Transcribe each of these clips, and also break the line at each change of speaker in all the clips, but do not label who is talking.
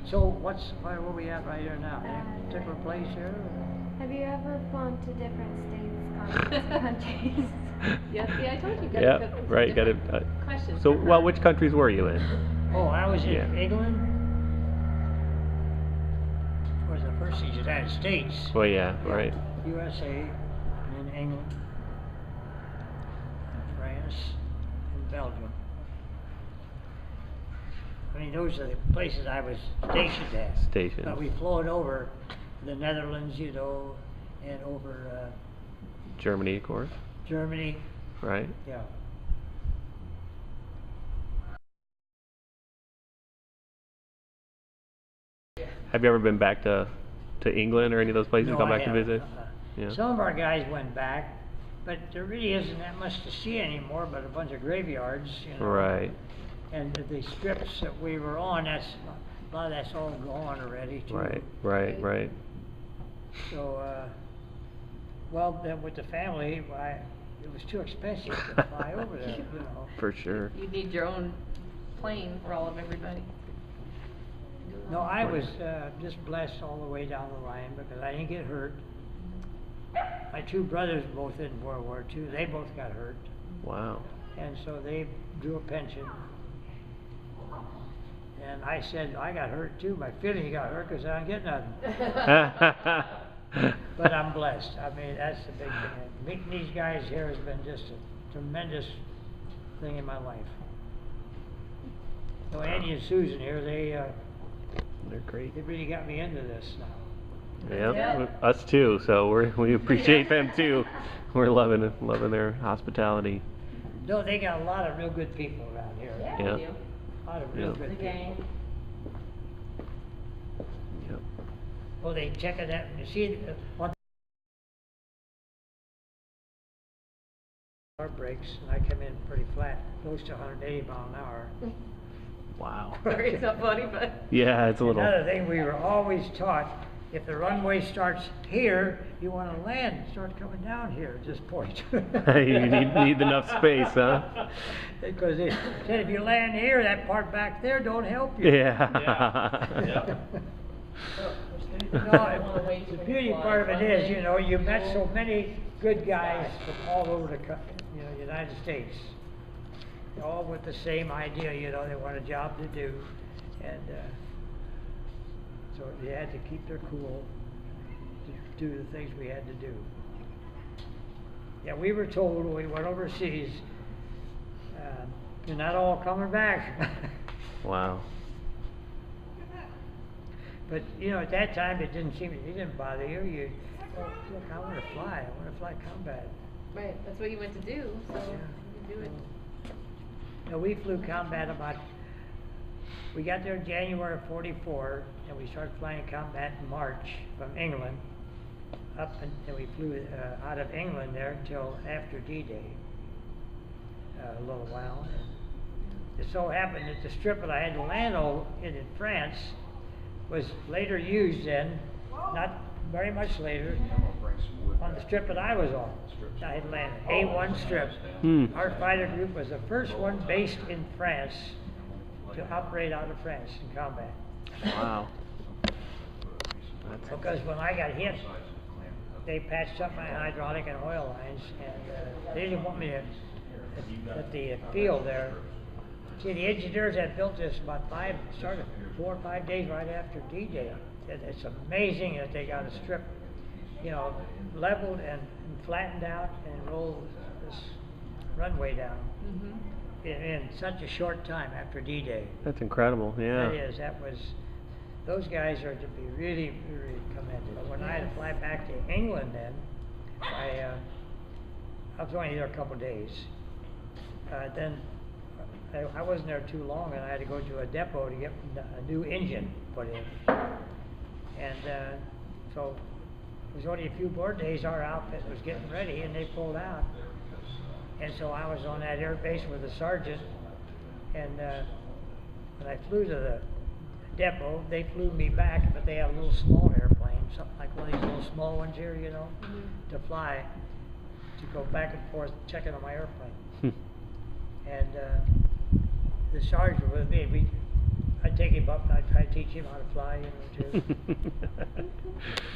So where we at right here now? Any particular place here?
Have you ever flown to different states, continents, countries?
Yeah, see, I told you.
Yeah, right. Got it.
Questions.
So, well, which countries were you in?
Oh, I was in
Yeah.
England. Was the first in the United States.
Well, yeah, right.
USA, and then England, and France, and Belgium. I mean, those are the places I was stationed at.
Stationed.
But we flowed over the Netherlands, you know, and over
Germany, of course.
Germany.
Right.
Yeah.
Have you ever been back to England or any of those places?
No,
Gone
I
back to
haven't.
visit? Yeah.
Some of our guys went back, but there really isn't that much to see anymore but a bunch of graveyards, you know.
Right.
And the strips that we were on, a lot of that's all gone already too.
Right.
So, well, then with the family, it was too expensive to fly over there, you know.
For sure.
You need your own plane for all of everybody.
No, I was just blessed all the way down the line because I didn't get hurt. My two brothers both in World War II, they both got hurt.
Wow.
And so they drew a pension. And I said, I got hurt too. My feelings got hurt because I don't get nothing. But I'm blessed. I mean, that's the big thing. Meeting these guys here has been just a tremendous thing in my life. So Andy and Susan here,
They're great.
they really got me into this now.
Yeah, us too. So we appreciate them too. We're loving their hospitality.
No, they got a lot of real good people around here.
Yeah.
We do.
A lot of real
Yeah.
good
The
people.
gang.
Yep.
Well, they check it out. You see, one our brakes, and I come in pretty flat, close to 180 miles an hour.
Wow.
Sorry, it's not funny, but.
Yeah, it's a little.
Another thing we were always taught, if the runway starts here, you want to land, start coming down here, just point.
You need enough space, huh?
Because they said if you land here, that part back there don't help you.
Yeah.
No, the beauty part of it is, you know, you met so many good guys from all over the United States. All with the same idea, you know, they want a job to do, and so they had to keep their cool to do the things we had to do. Yeah, we were told when we went overseas, you're not all coming back.
Wow.
But you know, at that time, it didn't bother you. Look, I want to fly. I want to fly combat.
Right, that's what you went to do, so you do it.
You know, we flew combat we got there in January of '44, and we started flying combat in March from England, and we flew out of England there until after D-Day, a little while. It so happened that the strip that I had to land in France was later used then, not very much later, on the strip that I was on. I had landed A1 strip. Our fighter group was the first one based in France to operate out of France in combat.
Wow.
Because when I got hit, they patched up my hydraulic and oil lines, and they didn't want me at the field there. See, the engineers that built this started 4 or 5 days right after D-Day. It's amazing that they got a strip, you know, leveled and flattened out and rolled this runway down in such a short time after D-Day.
That's incredible. Yeah.
That was, those guys are to be really, really commended. But when I had to fly back to England then, I was only there a couple of days. Then I wasn't there too long, and I had to go to a depot to get a new engine put in. And so it was only a few more days our outfit was getting ready, and they pulled out. And so I was on that air base with the sergeant, and when I flew to the depot, they flew me back, but they had a little small airplane, something like one of these little small ones here, you know, to fly, to go back and forth checking on my airplane. And the sergeant with me, I'd take him up and I'd try to teach him how to fly, you know, too.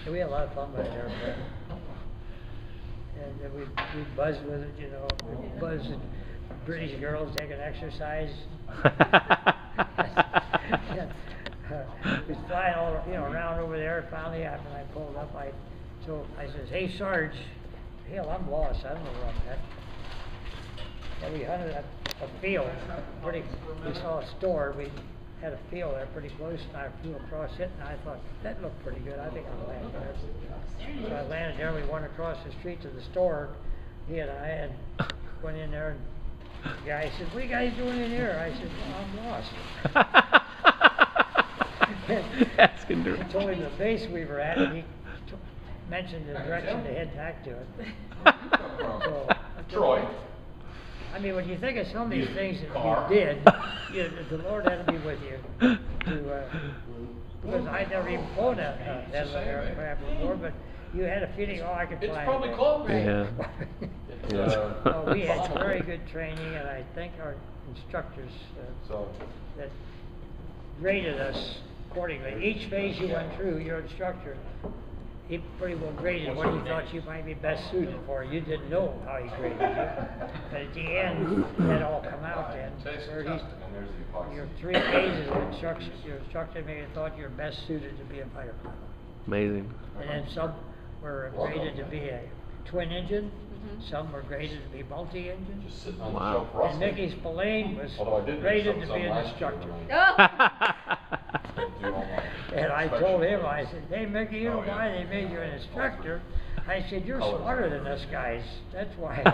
And we had a lot of fun with the airplane. And then we'd buzz with it, you know, we'd buzz at British girls taking exercise. We'd fly all, you know, around over there. Finally, after I pulled up, I says, "Hey, Sarge, hell, I'm lost. I don't know where I'm at." And we hunted a field. We saw a store. We had a field there pretty close, and I flew across it, and I thought, that looked pretty good. I think I'll land there. So I landed there. We went across the street to the store, he and I, and went in there, and the guy said, "What are you guys doing in here?" I said, "Well, I'm lost."
Asking
I told him the base we were at, and he mentioned the direction to head back to it. So,
Troy.
I mean, when you think of some of these things that you did, the Lord had to be with you. Because I'd never even flown that aircraft before, but you had a feeling, oh, I could fly.
It's probably close.
Yeah.
So we had very good training, and I think our instructors that graded us accordingly. Each phase you went through, your instructor, he pretty well graded what he thought you might be best suited for. You didn't know how he graded you. But at the end, that all come out then. Your 3 phases of instruction, your instructor maybe thought you were best suited to be a fighter pilot.
Amazing.
And then some were graded to be a twin engine. Some were graded to be multi-engine.
Wow.
And Mickey Spillane was graded to be an instructor. And I told him, I said, "Hey, Mickey, you know why they made you an instructor?" I said, "You're smarter than us guys. That's why."
Oh,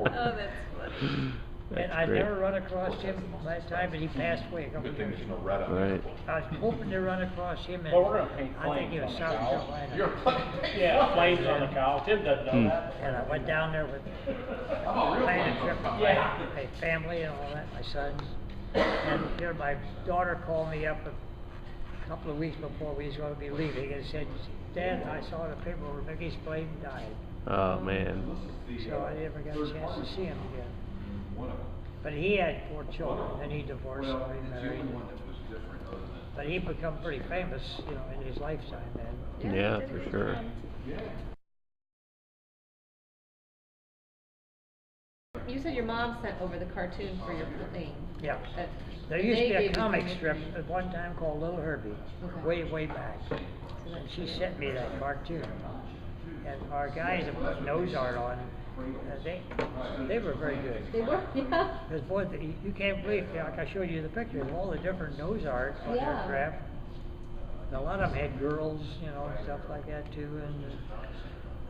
that's funny.
And I'd never run across him last time, but he passed away a couple of years ago.
Right.
I was hoping to run across him, and
Well, we're gonna paint
I think he was
flames
South
on the
Carolina.
Yeah, flames on the cow. Tim doesn't know that.
And I went down there with planned a trip with my family and all that, my sons. And here my daughter called me up a couple of weeks before we was going to be leaving and said, "Dad, I saw the paper where Mickey Spillane died."
Oh, man.
So I never got a chance to see him again. But he had 4 children, then he divorced and remarried. But he become pretty famous, you know, in his lifetime, man.
Yeah, for sure.
You said your mom sent over the cartoon for your plane.
Yeah.
That
There used to
they
be
gave
a
you
comic
permission.
strip at one time called Little Herbie,
Okay.
way back. And she sent me that cartoon. And our guys that put nose art on, they were very good.
They were, yeah.
Because boy, you can't believe, like I showed you the pictures, all the different nose art on
Yeah.
aircraft. And a lot of them had girls, you know, and stuff like that too. And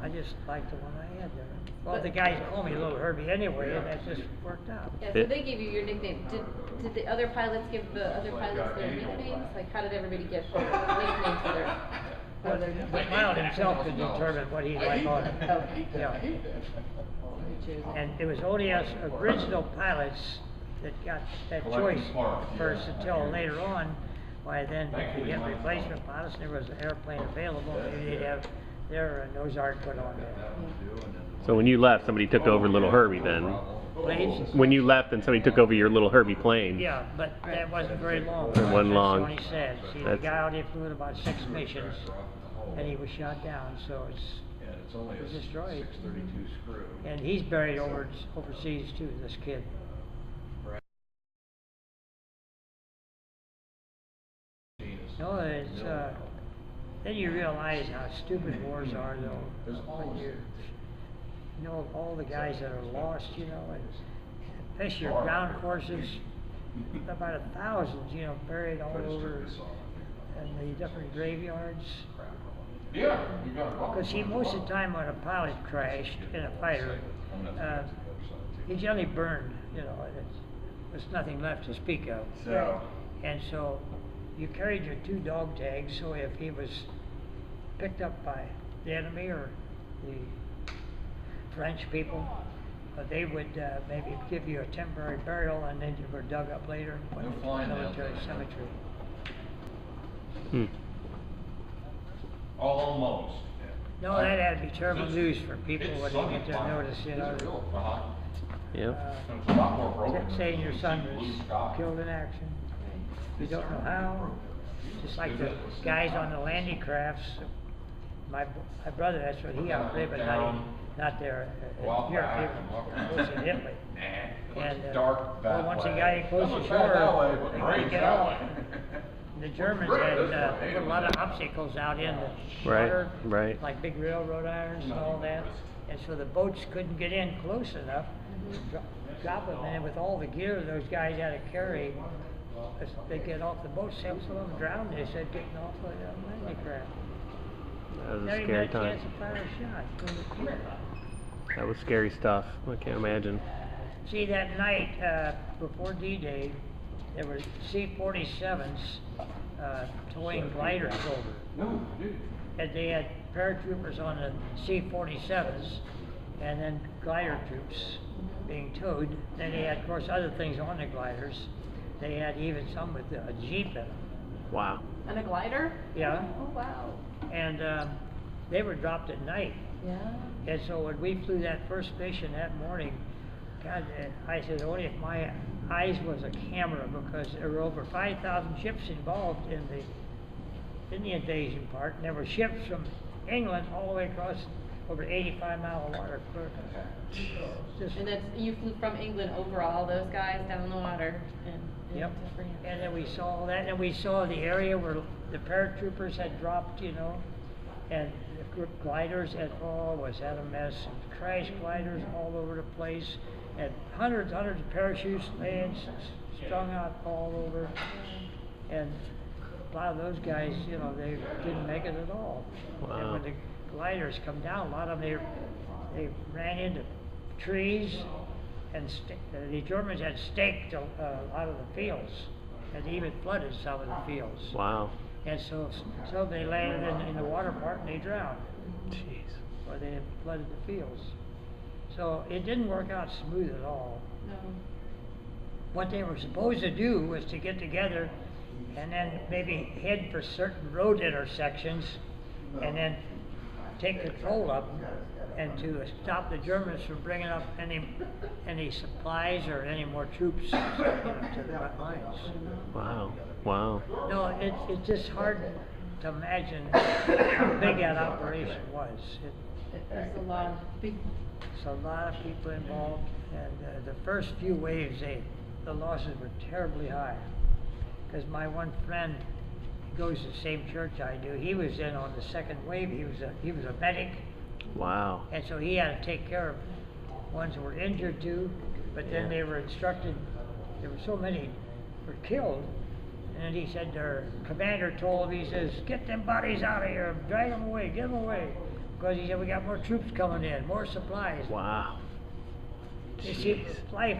I just liked the one I had there. Well, the guys call me Little Herbie anyway, and that just worked out.
Yeah, so they gave you your nickname. Did the other pilots give the other pilots their nicknames? Like, how did everybody get nicknames for their...
Well, the pilot himself could determine what he'd like on it.
Okay.
Yeah. And it was only us original pilots that got that choice first until later on. Why then, if you get replacement pilots, and there was an airplane available, maybe they'd have their nose art put on there.
So when you left, somebody took over Little Herbie then?
Please?
When you left, then somebody took over your Little Herbie plane?
Yeah, but that wasn't very long.
It wasn't long.
That's what he said. See, the
That's-
guy out there flew about 6 missions, and he was shot down, so
It's only
it was destroyed.
632 screw.
And he's buried overseas too, this kid. No, it's, then you realize how stupid wars are though. When you know all the guys that are lost, you know, and especially your ground forces, about 1,000, you know, buried all over in the different graveyards.
Yeah, you got it.
Because see, most of the time when a pilot crashed in a fighter, he's generally burned, you know, there's nothing left to speak of.
So,
And so you carried your 2 dog tags, so if he was picked up by the enemy or the French people, they would maybe give you a temporary burial, and then you were dug up later and put
No
in
flying
the
now.
military cemetery.
Hmm.
almost.
No, that had to be terrible news for people when they get their notice, you know.
Yep.
It's a lot more broken.
Saying your son
Blue
was
sky.
killed in action. You don't know how. Just like the guys on the landing crafts. My brother, that's what he outlived, but not there in
Walk
Europe,
back
he
and walk
was in Italy.
Nah,
And
it's dark
well,
that
once
way.
he got in close to
Doesn't bad that way,
shore,
but
they
rain's
couldn't get
that
off.
way.
The Germans
Great,
had
this way.
put a lot of obstacles out in the
Right,
water,
right.
like big railroad irons and all that, and so the boats couldn't get in close enough to drop them. And with all the gear those guys had to carry, as they get off the boat, some of them drowned. They said getting off of the landing craft.
That was a
Never even
scary
had a
time.
chance to fire a shot.
That was scary stuff. I can't imagine.
See, that night before D-Day, there were C-47s towing gliders over.
No, dude.
And they had paratroopers on the C-47s, and then glider troops being towed. Then they had, of course, other things on the gliders. They had even some with a Jeep in them.
Wow.
And a glider?
Yeah.
Oh, wow.
And they were dropped at night.
Yeah.
And so when we flew that first mission that morning, God, I said, only if my eyes was a camera, because there were over 5,000 ships involved in the invasion part, and there were ships from England all the way across over 85-mile water clear. Just,
And that's, you flew from England over all those guys down the water and
yep.
into France.
And then we saw all that, and we saw the area where the paratroopers had dropped, you know, and the gliders at all was at a mess, and crash gliders all over the place, and hundreds of parachutes laying strung out all over, and a lot of those guys, you know, they didn't make it at all.
Wow.
And when the gliders come down, a lot of them they ran into trees, and the Germans had staked a lot of the fields, and even flooded some of the fields.
Wow.
And so they landed in the water part and they drowned,
Jeez.
or they had flooded the fields. So it didn't work out smooth at all.
No.
What they were supposed to do was to get together and then maybe head for certain road intersections and then take control of them, and to stop the Germans from bringing up any supplies or any more troops to the front lines.
Wow. Wow.
No, it's just hard to imagine how big that operation was.
There's a lot of big.
It's a lot of people involved, and the first few waves, the losses were terribly high. Because my one friend goes to the same church I do. He was in on the second wave. He was a medic,
Wow.
and so he had to take care of ones that were injured too. But then they were instructed. There were so many were killed, and he said their commander told him, he says, "Get them bodies out of here, drag them away, get them away," because he said we got more troops coming in, more supplies.
Wow.
You see, life,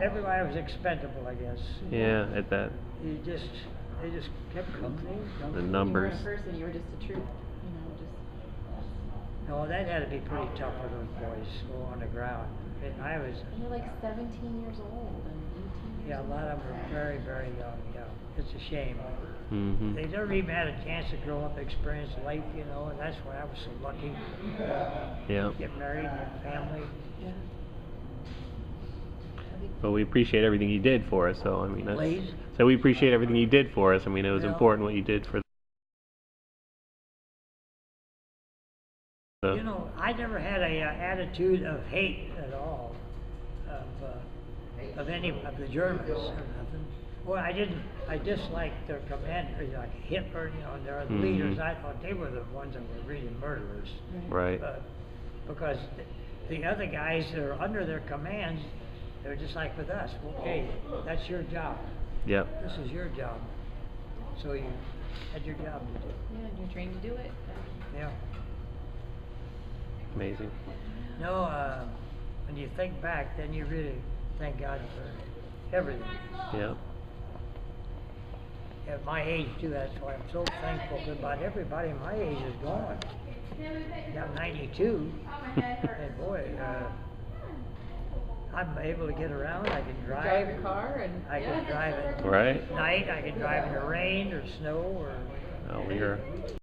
everybody was expendable, I guess.
Yeah, at that.
They just kept coming.
The
You
numbers.
weren't a person, you were just a troop. You know, just.
No, that had to be pretty tough for those boys who were on the ground. And I was,
And they're like 17 years old and 18 years
yeah, a
old.
lot of them were very, very young, yeah. It's a shame.
Mm-hmm.
They never even had a chance to grow up, experience life, you know, and that's why I was so lucky.
Yeah.
Get married and have family.
Yeah.
But we appreciate everything you did for us. So I mean, that's.
Please?
So we appreciate everything you did for us. I mean, it was
Yeah.
important what you did for.
You know, I never had a attitude of hate at all of any of the Germans or nothing. Well, I disliked their commanders, like Hitler, you know, and their
Mhm.
leaders. I thought they were the ones that were really murderers.
Right.
Because the other guys that are under their commands, they're just like with us. Okay, that's your job.
Yep.
This is your job. So you had your job to do.
Yeah, and you're trained to do it.
Yeah.
Amazing.
No, when you think back, then you really thank God for everything.
Yep.
At my age too, that's why I'm so thankful that about everybody my age is gone. I'm 92, and boy, I'm able to get around. I can drive.
Drive your car and.
I can drive at
Right.
night. I can drive in the rain or snow or.
Oh, we're